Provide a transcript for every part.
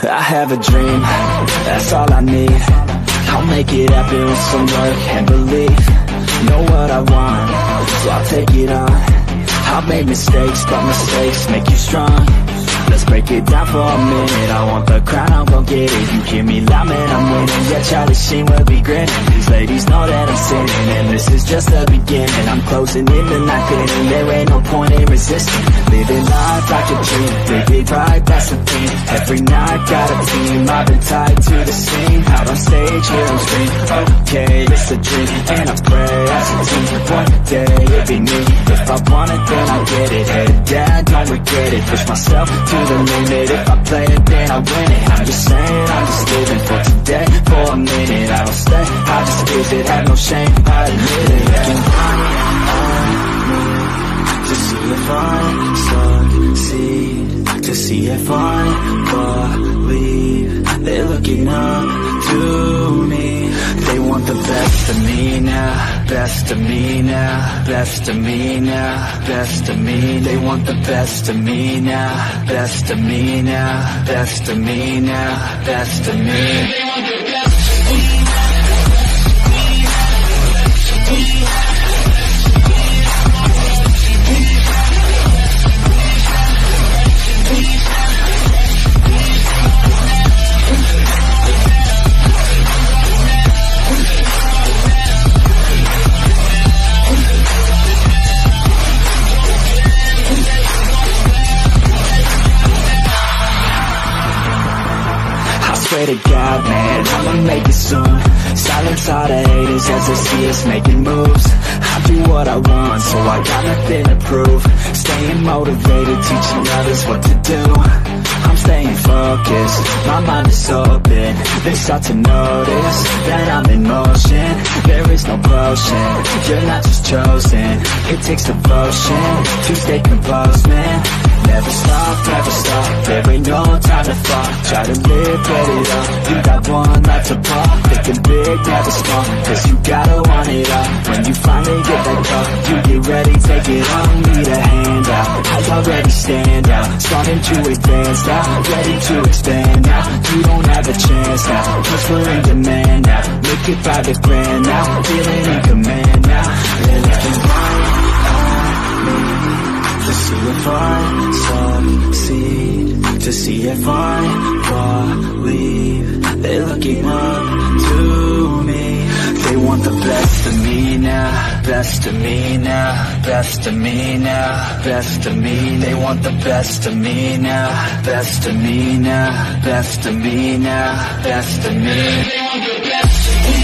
I have a dream, that's all I need. I'll make it happen with some work and belief. Know what I want, so I'll take it on. I've made mistakes, but mistakes make you strong. Let's break it down for a minute. I want the crown, I'm gon' get it. You hear me loud, man, I'm winning. Yeah, Charlie Sheen will be grinning. These ladies know that I'm sinning, and this is just the beginning. I'm closing in the night inning. There ain't no point in resisting. Living life like a dream, big it right, that's the theme. Every night got a team, I've been tied to the scene. Out on stage, hear them scream, okay, it's a dream. And I pray as a team, one day it'll be me. If I want it, then I get it. Head down, don't regret it. Push myself to the limit. If I play it, then I win it. I'm just saying, I'm just living for today. For a minute, I don't stay, I just visit. Have no shame, I admit it. To see if I succeed, to see if I believe. They're looking up to me. They want the best of me now, best of me now, best of me now, best of me. They want the best of me now, best of me now, best of me now, best of me. They want the best of me now. Swear to God, man, I'ma make it soon. Silence all the haters as they see us making moves. I do what I want, so I got nothing to prove. Staying motivated, teaching others what to do. I'm staying focused, my mind is open. They start to notice that I'm in motion. There is no potion, you're not just chosen. It takes devotion to stay composed, man. Never stop, never stop, there ain't no time to fall. Try to live, get it up, you got one life to pop. Thinking big, never small, cause you gotta want it all. When you finally get that call, you get ready, take it on. Need a hand out, I already stand out. Starting to advance now, ready to expand now. You don't have a chance now, cause we're in demand now. Make it 5 grand now, feeling in command now. They're looking right at me to see if I succeed, to see if I believe. They're looking up to me. They want the best of me now, best of me now, best of me now, best of me. They want the best of me now, best of me now, best of me now, best of me. They want the best of me.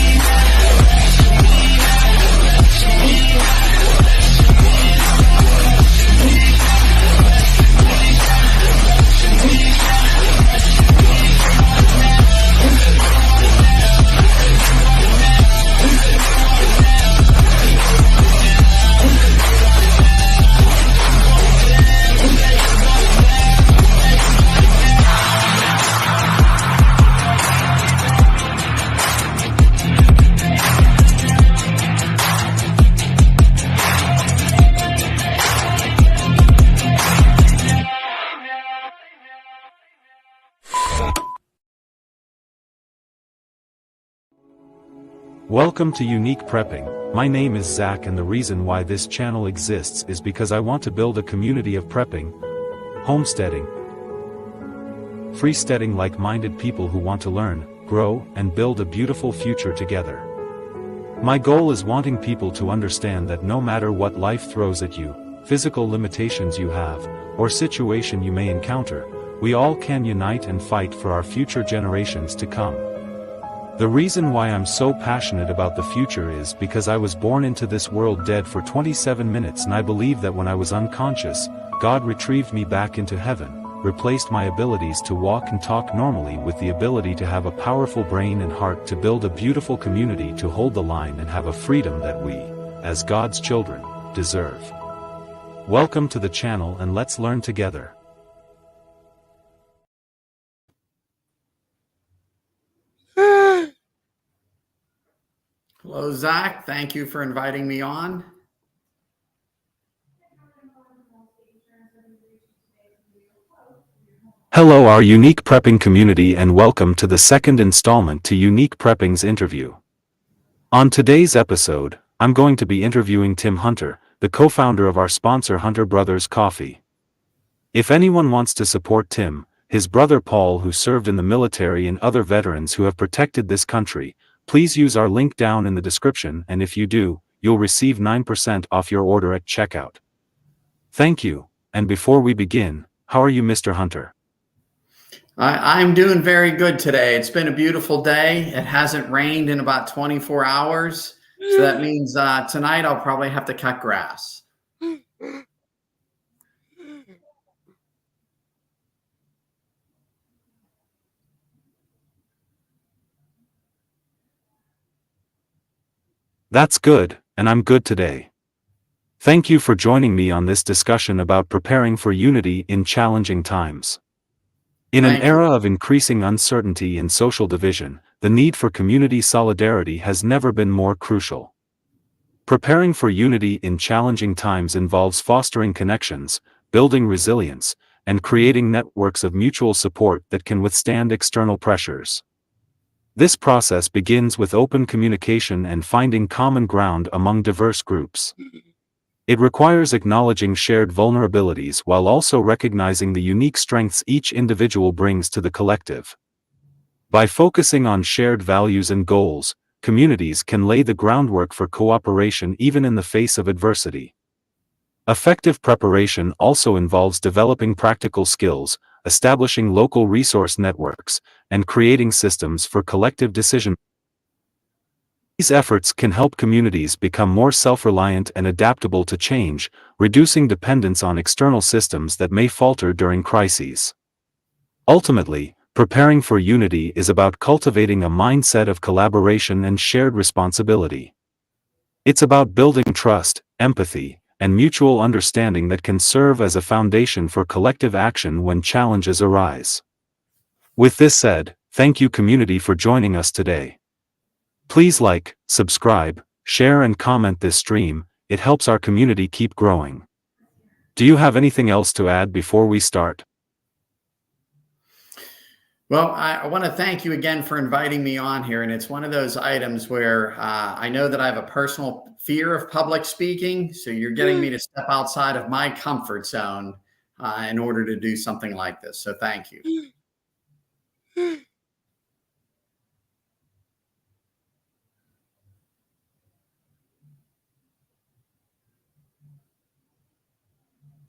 Welcome to Unique Prepping. My name is Zach, and the reason why this channel exists is because I want to build a community of prepping, homesteading, freesteading like-minded people who want to learn, grow, and build a beautiful future together. My goal is wanting people to understand that no matter what life throws at you, physical limitations you have, or situation you may encounter, we all can unite and fight for our future generations to come. The reason why I'm so passionate about the future is because I was born into this world dead for 27 minutes, and I believe that when I was unconscious, God retrieved me back into heaven, replaced my abilities to walk and talk normally with the ability to have a powerful brain and heart to build a beautiful community, to hold the line and have a freedom that we, as God's children, deserve. Welcome to the channel, and let's learn together. Hello, Zach. Thank you for inviting me on. Hello, our Unique Prepping community, and welcome to the second installment to Unique Prepping's interview. On today's episode, I'm going to be interviewing Tim Hunter, the co-founder of our sponsor Hunter Brothers Coffee. If anyone wants to support Tim, his brother Paul, who served in the military, and other veterans who have protected this country, please use our link down in the description, and if you do, you'll receive 9% off your order at checkout. Thank you, and before we begin, how are you, Mr. Hunter? I'm doing very good today. It's been a beautiful day. It hasn't rained in about 24 hours. So that means tonight I'll probably have to cut grass. That's good, and I'm good today. Thank you for joining me on this discussion about preparing for unity in challenging times. In an era of increasing uncertainty and social division, the need for community solidarity has never been more crucial. Preparing for unity in challenging times involves fostering connections, building resilience, and creating networks of mutual support that can withstand external pressures. This process begins with open communication and finding common ground among diverse groups. It requires acknowledging shared vulnerabilities while also recognizing the unique strengths each individual brings to the collective. By focusing on shared values and goals, communities can lay the groundwork for cooperation even in the face of adversity. Effective preparation also involves developing practical skills, establishing local resource networks, and creating systems for collective decision. These efforts can help communities become more self-reliant and adaptable to change, reducing dependence on external systems that may falter during crises. Ultimately, preparing for unity is about cultivating a mindset of collaboration and shared responsibility. It's about building trust, empathy, and mutual understanding that can serve as a foundation for collective action when challenges arise. With this said, thank you, community, for joining us today. Please like, subscribe, share, and comment this stream. It helps our community keep growing. Do you have anything else to add before we start? Well, I want to thank you again for inviting me on here. And it's one of those items where I know that I have a personal fear of public speaking. So you're getting me to step outside of my comfort zone in order to do something like this. So thank you.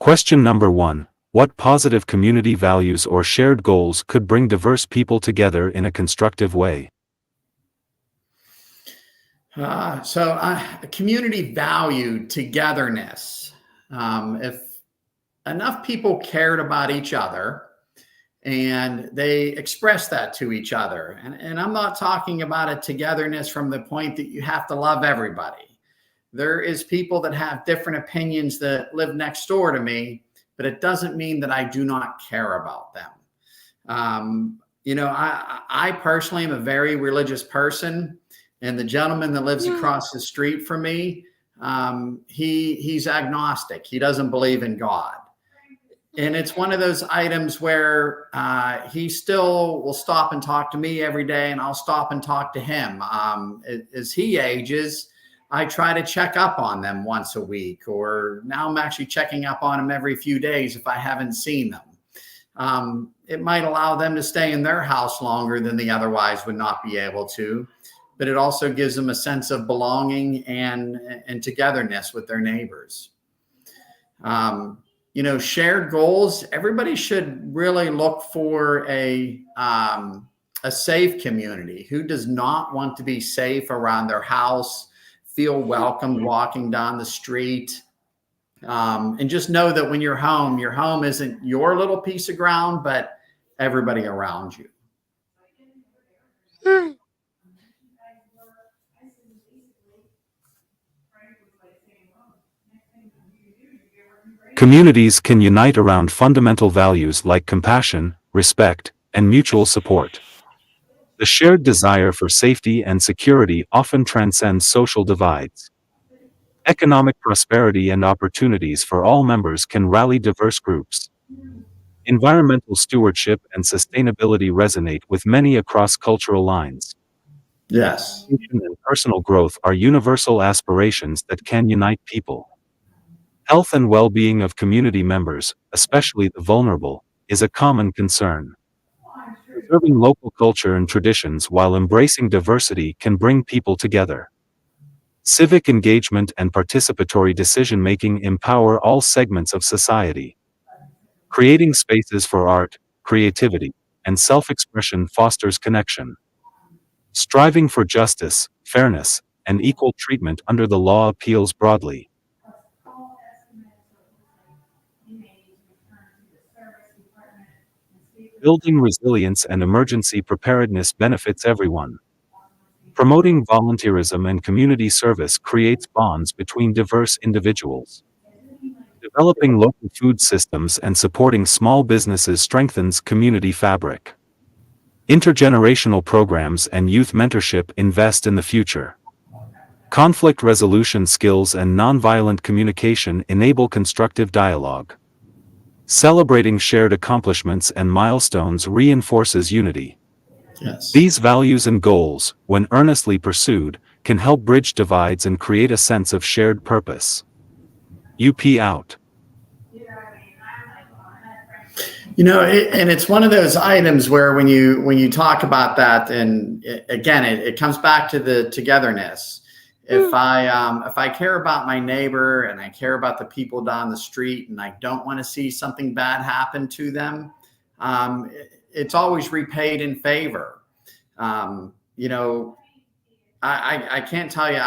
Question number 1. What positive community values or shared goals could bring diverse people together in a constructive way? Community value togetherness. If enough people cared about each other and they express that to each other, and I'm not talking about a togetherness from the point that you have to love everybody. There is people that have different opinions that live next door to me, but it doesn't mean that I do not care about them. I personally am a very religious person, and the gentleman that lives across the street from me, he's agnostic. He doesn't believe in God. And it's one of those items where he still will stop and talk to me every day, and I'll stop and talk to him. As he ages, I try to check up on them once a week, or now I'm actually checking up on them every few days if I haven't seen them. It might allow them to stay in their house longer than they otherwise would not be able to, but it also gives them a sense of belonging and togetherness with their neighbors. Shared goals, everybody should really look for a safe community. Who does not want to be safe around their house, feel welcomed walking down the street, and just know that when your home isn't your little piece of ground, but everybody around you. Communities can unite around fundamental values like compassion, respect, and mutual support. The shared desire for safety and security often transcends social divides. Economic prosperity and opportunities for all members can rally diverse groups. Environmental stewardship and sustainability resonate with many across cultural lines. Yes. Education and personal growth are universal aspirations that can unite people. Health and well-being of community members, especially the vulnerable, is a common concern. Preserving local culture and traditions while embracing diversity can bring people together. Civic engagement and participatory decision-making empower all segments of society. Creating spaces for art, creativity, and self-expression fosters connection. Striving for justice, fairness, and equal treatment under the law appeals broadly. Building resilience and emergency preparedness benefits everyone. Promoting volunteerism and community service creates bonds between diverse individuals. Developing local food systems and supporting small businesses strengthens community fabric. Intergenerational programs and youth mentorship invest in the future. Conflict resolution skills and nonviolent communication enable constructive dialogue. Celebrating shared accomplishments and milestones reinforces unity. Yes. These values and goals, when earnestly pursued, can help bridge divides and create a sense of shared purpose. UP out. And it's one of those items where when you talk about that, and again, it comes back to the togetherness. If I care about my neighbor and I care about the people down the street and I don't want to see something bad happen to them, it's always repaid in favor. I can't tell you.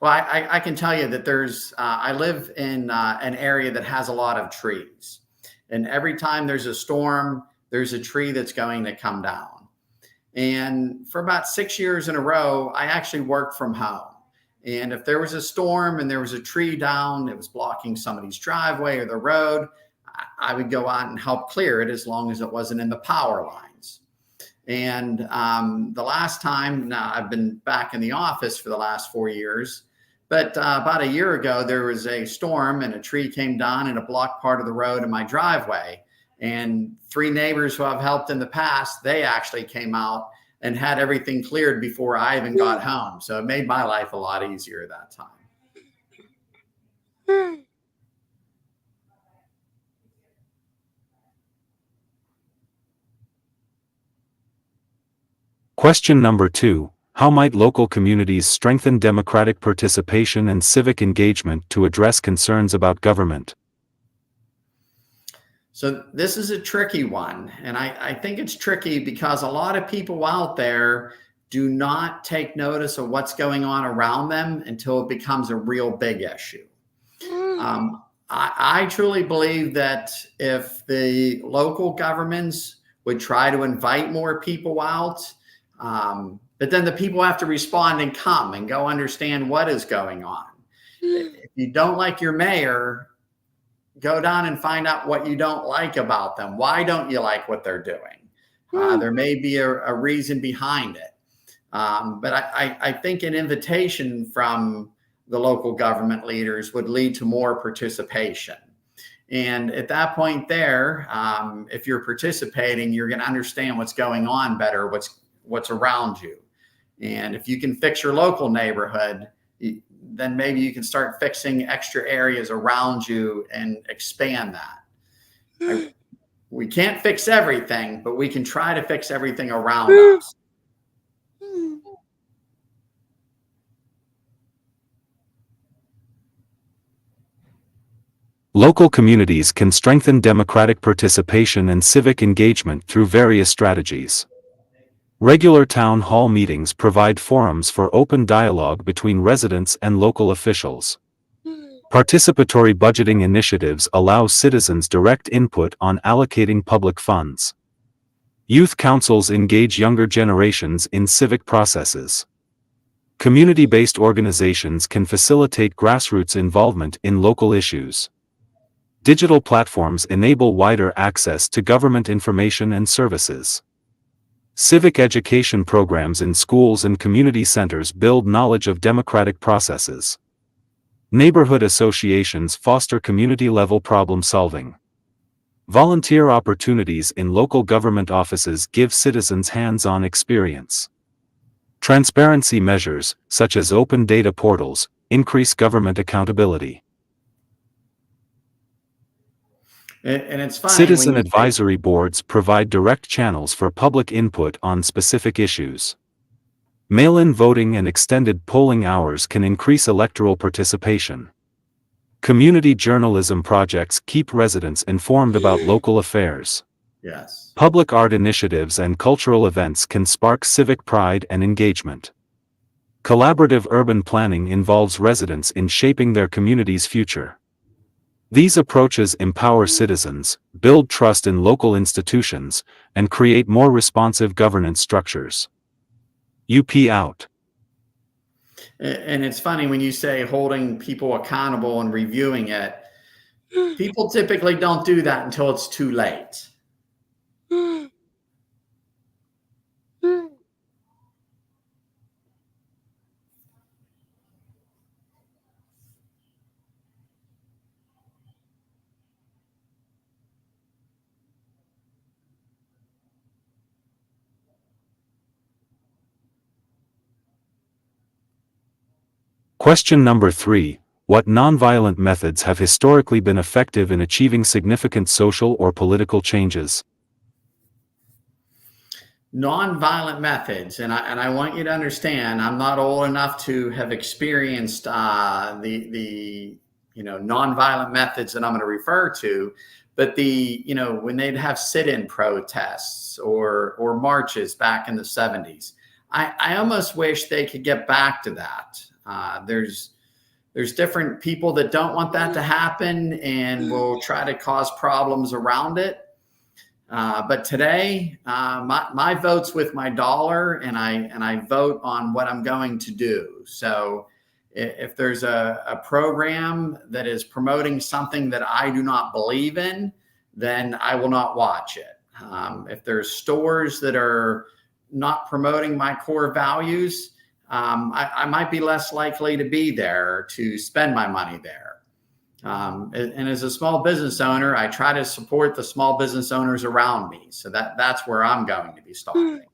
I can tell you that I live in an area that has a lot of trees. And every time there's a storm, there's a tree that's going to come down. And for about 6 years in a row, I actually worked from home. And if there was a storm and there was a tree down that was blocking somebody's driveway or the road, I would go out and help clear it as long as it wasn't in the power lines. And the last time, now I've been back in the office for the last 4 years, but about a year ago, there was a storm and a tree came down and it blocked part of the road in my driveway. And 3 neighbors who I've helped in the past, they actually came out and had everything cleared before I even got home. So it made my life a lot easier that time. Question number 2. How might local communities strengthen democratic participation and civic engagement to address concerns about government? So this is a tricky one. And I think it's tricky because a lot of people out there do not take notice of what's going on around them until it becomes a real big issue. I truly believe that if the local governments would try to invite more people out, but then the people have to respond and come and go understand what is going on. If you don't like your mayor, go down and find out what you don't like about them. Why don't you like what they're doing? There may be a reason behind it. But I think an invitation from the local government leaders would lead to more participation. And at that point there, if you're participating, you're going to understand what's going on better, what's around you. And if you can fix your local neighborhood, then maybe you can start fixing extra areas around you and expand that. We can't fix everything, but we can try to fix everything around us. Local communities can strengthen democratic participation and civic engagement through various strategies. Regular town hall meetings provide forums for open dialogue between residents and local officials. Participatory budgeting initiatives allow citizens direct input on allocating public funds. Youth councils engage younger generations in civic processes. Community-based organizations can facilitate grassroots involvement in local issues. Digital platforms enable wider access to government information and services. Civic education programs in schools and community centers build knowledge of democratic processes. Neighborhood associations foster community-level problem solving. Volunteer opportunities in local government offices give citizens hands-on experience. Transparency measures, such as open data portals, increase government accountability. And it's funny when Citizen you say, advisory boards provide direct channels for public input on specific issues. Mail-in voting and extended polling hours can increase electoral participation. Community journalism projects keep residents informed about local affairs. yes. Public art initiatives and cultural events can spark civic pride and engagement. Collaborative urban planning involves residents in shaping their community's future. These approaches empower citizens, build trust in local institutions, and create more responsive governance structures. UP out. And it's funny when you say holding people accountable and reviewing it, people typically don't do that until it's too late. Question number 3. What nonviolent methods have historically been effective in achieving significant social or political changes? Nonviolent methods, and I want you to understand, I'm not old enough to have experienced the nonviolent methods that I'm going to refer to, but when they'd have sit-in protests or marches back in the 70s, I almost wish they could get back to that. There's different people that don't want that to happen and will try to cause problems around it. But today, my vote's with my dollar, and I vote on what I'm going to do. So if there's a program that is promoting something that I do not believe in, then I will not watch it. If there's stores that are not promoting my core values, I might be less likely to be there to spend my money there. And as a small business owner, I try to support the small business owners around me. So that's where I'm going to be starting.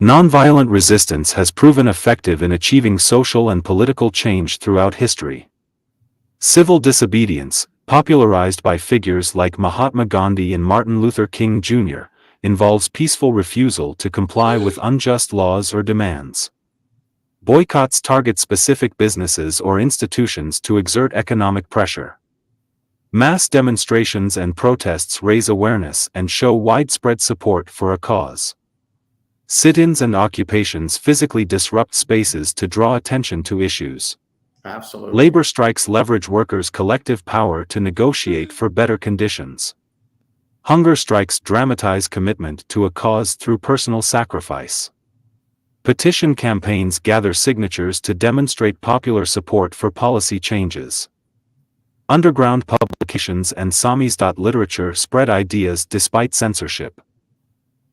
Nonviolent resistance has proven effective in achieving social and political change throughout history. Civil disobedience, popularized by figures like Mahatma Gandhi and Martin Luther King Jr., involves peaceful refusal to comply with unjust laws or demands. Boycotts target specific businesses or institutions to exert economic pressure. Mass demonstrations and protests raise awareness and show widespread support for a cause. Sit-ins and occupations physically disrupt spaces to draw attention to issues. Absolutely. Labor strikes leverage workers' collective power to negotiate for better conditions. Hunger strikes dramatize commitment to a cause through personal sacrifice. Petition campaigns gather signatures to demonstrate popular support for policy changes. Underground publications and Samizdat literature spread ideas despite censorship.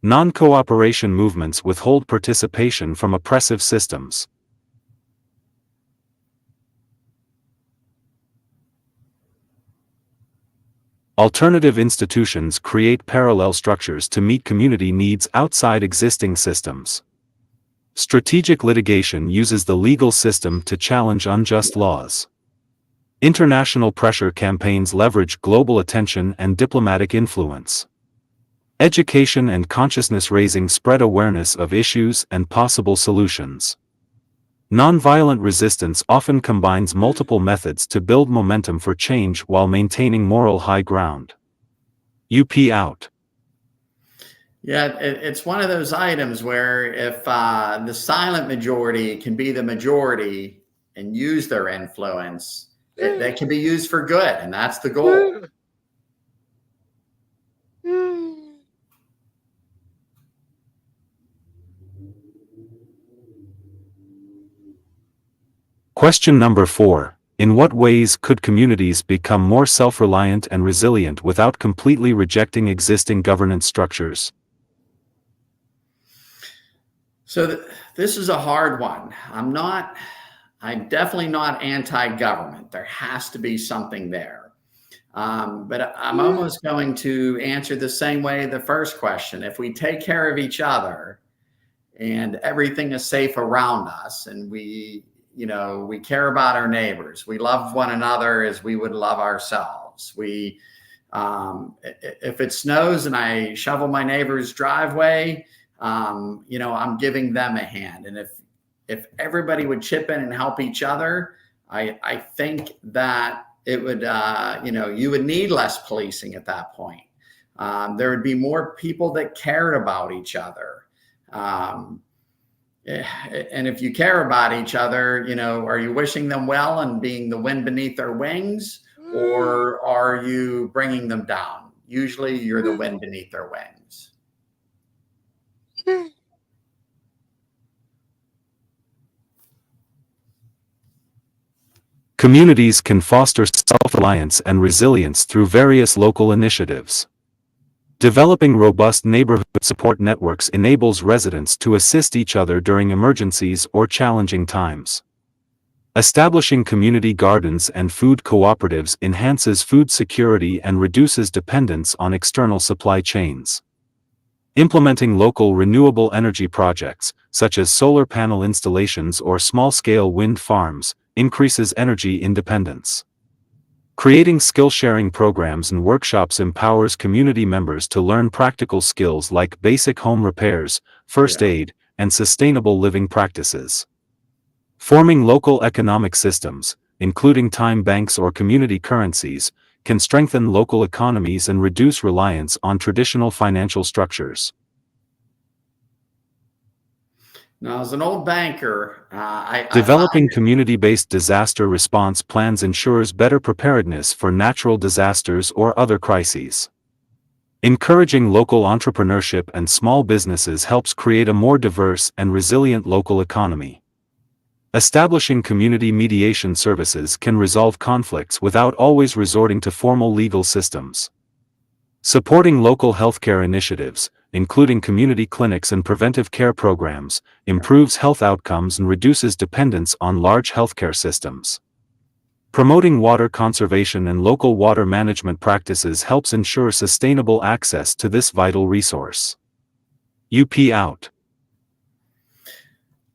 Non-cooperation movements withhold participation from oppressive systems. Alternative institutions create parallel structures to meet community needs outside existing systems. Strategic litigation uses the legal system to challenge unjust laws. International pressure campaigns leverage global attention and diplomatic influence. Education and consciousness raising spread awareness of issues and possible solutions. Nonviolent resistance often combines multiple methods to build momentum for change while maintaining moral high ground. UP out. Yeah, it's one of those items where if the silent majority can be the majority and use their influence, they can be used for good, and that's the goal. Question number 4. In what ways could communities become more self-reliant and resilient without completely rejecting existing governance structures? So this is a hard one. I'm definitely not anti-government. There has to be something there. But I'm almost going to answer the same way the first question. If we take care of each other and everything is safe around us, and we care about our neighbors, we love one another as we would love ourselves. If it snows and I shovel my neighbor's driveway, I'm giving them a hand. And if everybody would chip in and help each other, I think that it would, you would need less policing at that point. There would be more people that cared about each other. And if you care about each other, are you wishing them well and being the wind beneath their wings, or are you bringing them down? Usually you're the wind beneath their wings. Communities can foster self-reliance and resilience through various local initiatives. Developing robust neighborhood support networks enables residents to assist each other during emergencies or challenging times. Establishing community gardens and food cooperatives enhances food security and reduces dependence on external supply chains. Implementing local renewable energy projects, such as solar panel installations or small-scale wind farms, increases energy independence. Creating skill-sharing programs and workshops empowers community members to learn practical skills like basic home repairs, first aid, and sustainable living practices. Forming local economic systems, including time banks or community currencies, can strengthen local economies and reduce reliance on traditional financial structures. Now, as an old banker, developing community-based disaster response plans ensures better preparedness for natural disasters or other crises. Encouraging local entrepreneurship and small businesses helps create a more diverse and resilient local economy. Establishing community mediation services can resolve conflicts without always resorting to formal legal systems. Supporting local healthcare initiatives, including community clinics and preventive care programs, improves health outcomes and reduces dependence on large healthcare systems. Promoting water conservation and local water management practices helps ensure sustainable access to this vital resource. UP out.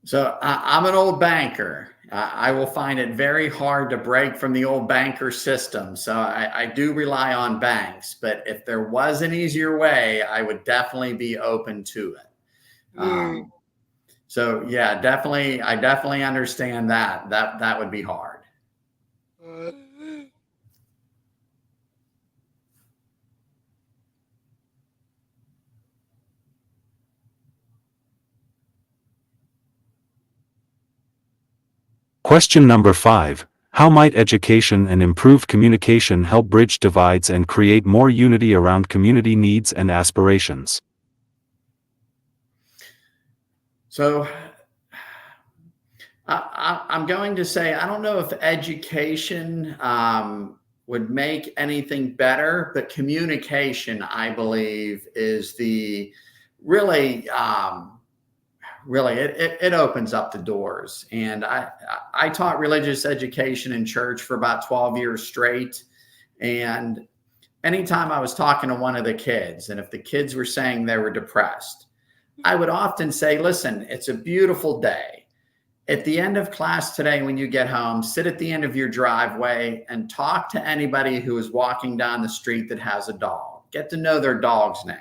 So I'm an old banker. I will find it very hard to break from the old banker system. So I do rely on banks, but if there was an easier way, I would definitely be open to it. So yeah, I definitely understand that would be hard. Question number 5. How might education and improved communication help bridge divides and create more unity around community needs and aspirations? So I'm going to say, I don't know if education would make anything better, but communication, I believe, is the really, it opens up the doors. And I taught religious education in church for about 12 years straight. And anytime I was talking to one of the kids, and if the kids were saying they were depressed, I would often say, listen, it's a beautiful day. At the end of class today, when you get home, sit at the end of your driveway and talk to anybody who is walking down the street that has a dog. Get to know their dog's name.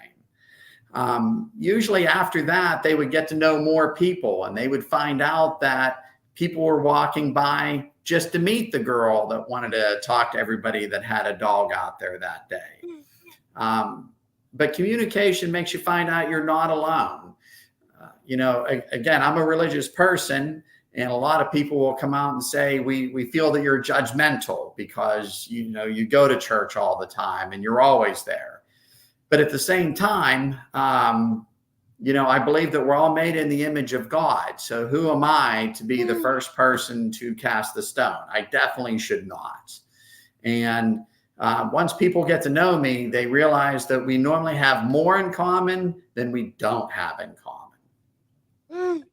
Usually after that, they would get to know more people, and they would find out that people were walking by just to meet the girl that wanted to talk to everybody that had a dog out there that day. But communication makes you find out you're not alone. Again, I'm a religious person, and a lot of people will come out and say, we feel that you're judgmental because, you go to church all the time and you're always there. But at the same time, I believe that we're all made in the image of God. So who am I to be the first person to cast the stone? I definitely should not. And once people get to know me, they realize that we normally have more in common than we don't have in common.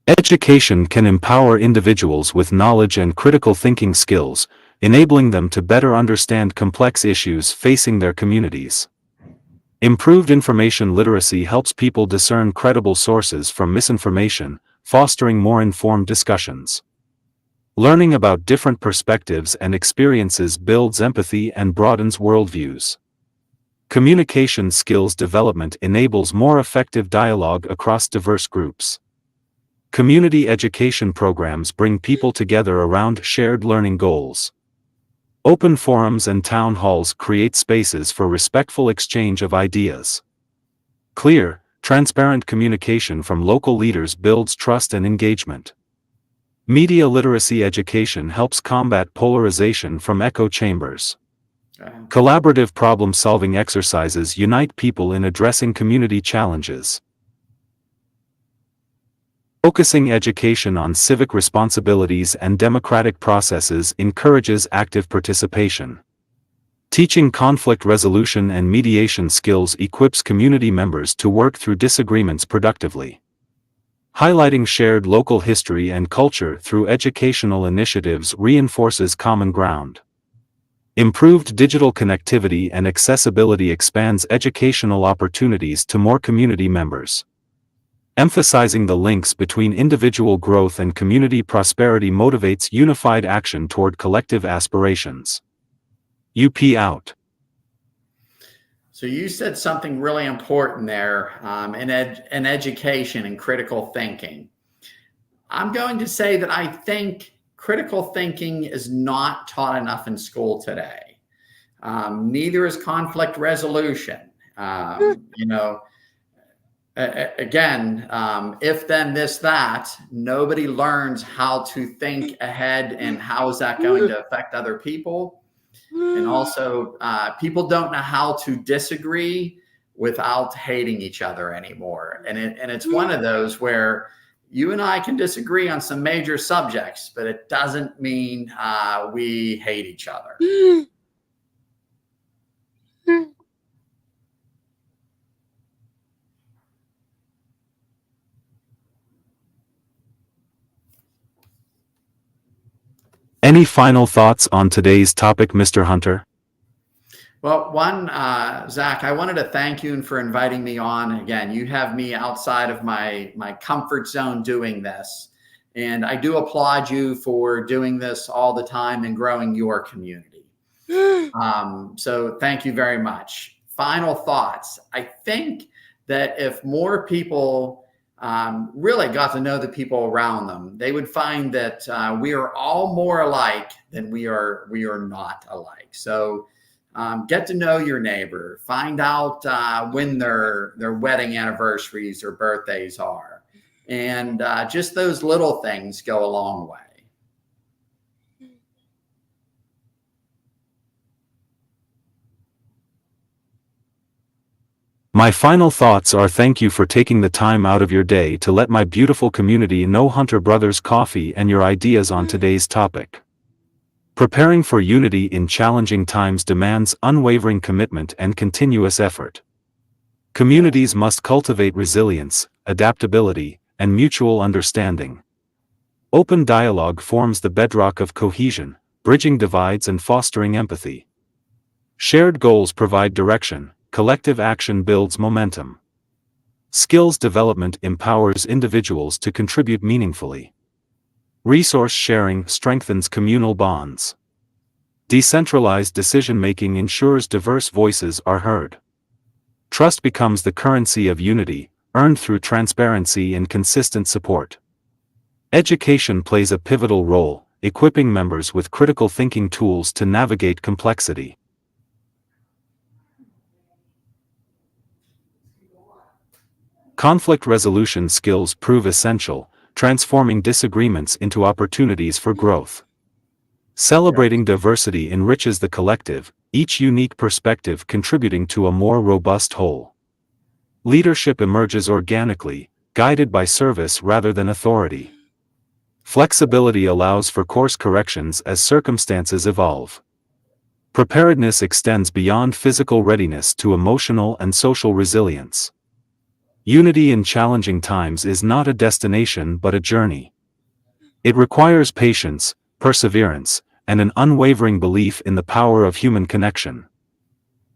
Education can empower individuals with knowledge and critical thinking skills, enabling them to better understand complex issues facing their communities. Improved information literacy helps people discern credible sources from misinformation, fostering more informed discussions. Learning about different perspectives and experiences builds empathy and broadens worldviews. Communication skills development enables more effective dialogue across diverse groups. Community education programs bring people together around shared learning goals. Open forums and town halls create spaces for respectful exchange of ideas. Clear, transparent communication from local leaders builds trust and engagement. Media literacy education helps combat polarization from echo chambers. Collaborative problem-solving exercises unite people in addressing community challenges. Focusing education on civic responsibilities and democratic processes encourages active participation. Teaching conflict resolution and mediation skills equips community members to work through disagreements productively. Highlighting shared local history and culture through educational initiatives reinforces common ground. Improved digital connectivity and accessibility expands educational opportunities to more community members. Emphasizing the links between individual growth and community prosperity motivates unified action toward collective aspirations. UP out. So you said something really important there in education and critical thinking. I'm going to say that I think critical thinking is not taught enough in school today. Neither is conflict resolution. Again, if then this that, nobody learns how to think ahead and how is that going to affect other people. And also people don't know how to disagree without hating each other anymore. And it's one of those where you and I can disagree on some major subjects, but it doesn't mean we hate each other. Any final thoughts on today's topic, Mr. Hunter? Well, one, Zach, I wanted to thank you for inviting me on. Again, you have me outside of my comfort zone doing this. And I do applaud you for doing this all the time and growing your community. So thank you very much. Final thoughts. I think that if more people really got to know the people around them, they would find that we are all more alike than we are not alike. So get to know your neighbor, find out when their wedding anniversaries or birthdays are. And just those little things go a long way. My final thoughts are thank you for taking the time out of your day to let my beautiful community know Hunter Brothers Coffee and your ideas on today's topic. Preparing for unity in challenging times demands unwavering commitment and continuous effort. Communities must cultivate resilience, adaptability, and mutual understanding. Open dialogue forms the bedrock of cohesion, bridging divides and fostering empathy. Shared goals provide direction. Collective action builds momentum. Skills development empowers individuals to contribute meaningfully. Resource sharing strengthens communal bonds. Decentralized decision-making ensures diverse voices are heard. Trust becomes the currency of unity, earned through transparency and consistent support. Education plays a pivotal role, equipping members with critical thinking tools to navigate complexity. Conflict resolution skills prove essential, transforming disagreements into opportunities for growth. Celebrating diversity enriches the collective, each unique perspective contributing to a more robust whole. Leadership emerges organically, guided by service rather than authority. Flexibility allows for course corrections as circumstances evolve. Preparedness extends beyond physical readiness to emotional and social resilience. Unity in challenging times is not a destination but a journey. It requires patience, perseverance, and an unwavering belief in the power of human connection.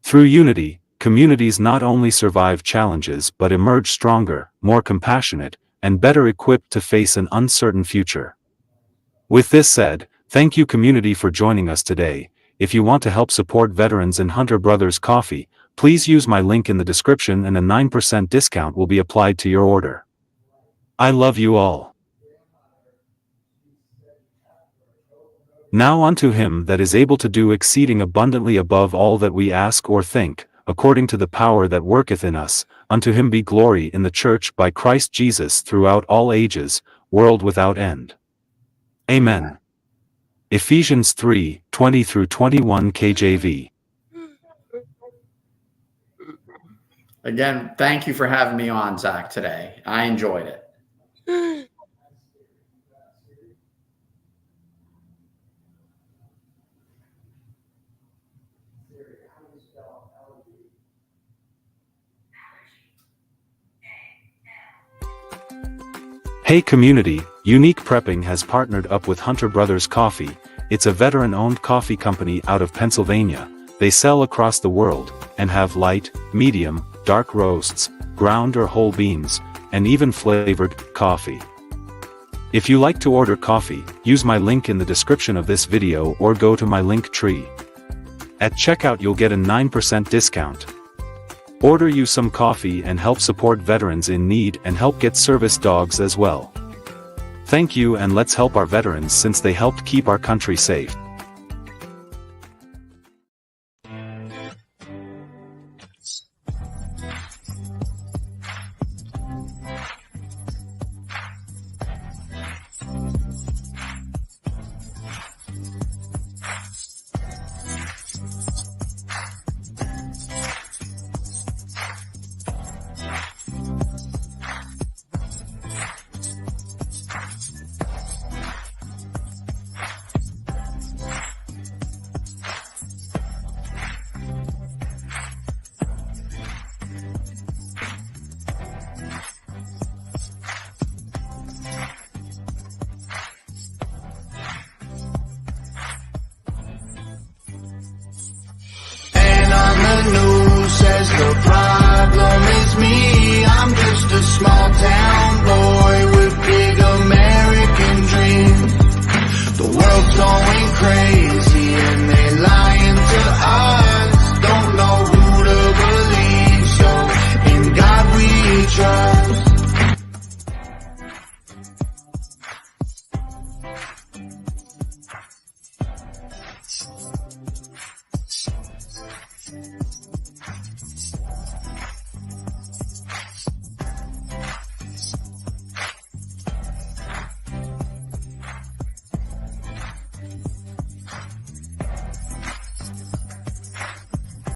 Through unity, communities not only survive challenges but emerge stronger, more compassionate, and better equipped to face an uncertain future. With this said, thank you community for joining us today. If you want to help support veterans and Hunter Brothers Coffee, please use my link in the description and a 9% discount will be applied to your order. I love you all. Now unto him that is able to do exceeding abundantly above all that we ask or think, according to the power that worketh in us, unto him be glory in the church by Christ Jesus throughout all ages, world without end. Amen. Ephesians 3:20-21 KJV. Again, thank you for having me on, Zach, today. I enjoyed it. Hey community, Unique Prepping has partnered up with Hunter Brothers Coffee. It's a veteran-owned coffee company out of Pennsylvania. They sell across the world, and have light, medium, dark roasts, ground or whole beans, and even flavored coffee. If you like to order coffee, use my link in the description of this video or go to my LinkTree. At checkout you'll get a 9% discount. Order you some coffee and help support veterans in need and help get service dogs as well. Thank you and let's help our veterans since they helped keep our country safe.